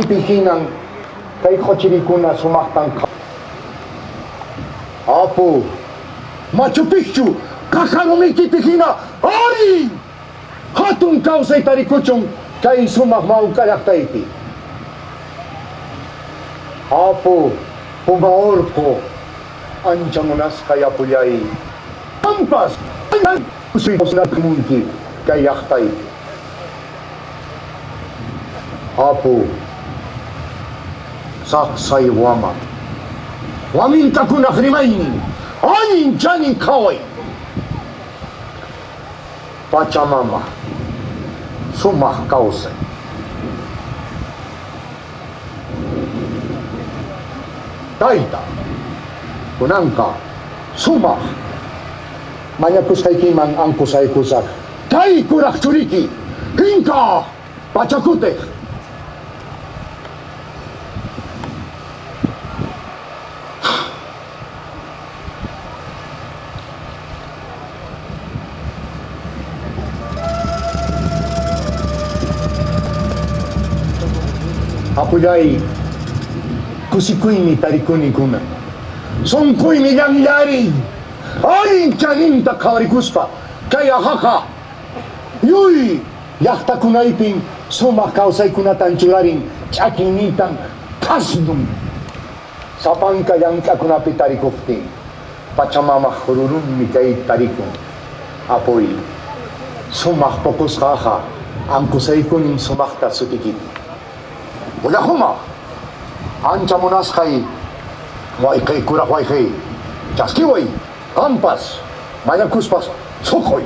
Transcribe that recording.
pihinang kay Xochiricuna sumaktan ka. Apo, Machu Picchu, kakarumiki pihina, ay! Hatong kausay tarikuchong kay sumakmaw kalaktaiti. Apo, pumaor ko, anjamunas kaya puyay. Ampas, usoy na kumunti kay yaktaiti. Apo, saksay wama. Wamin takunak rimainin, anin janin kaway. Pachamama, sumah kausay. Taita, kunangka, sumah. Manya kusay kimang ang kusay kusak. Kay kurak curiki, hingka, pacakutek. Apuyay, kusikoy ni tarikuni kuna. Songkoy ni nangyari. Aling kanin ta kawarikuspa. Kaya haka. Yuy, yakta kunaiping sumakausay kuna tanchularing chakinitang kasdum. Sapang kayang kakunapi tarikufti. Pachamama hururun ni kay tarikun. Apoy, sumakpokus kaka. Ang kusay kuning sumakta sutikit. Wala huma. Anca munas kay kurak wai kay. Chaskiway, kampas, mayakuspas, sukoy.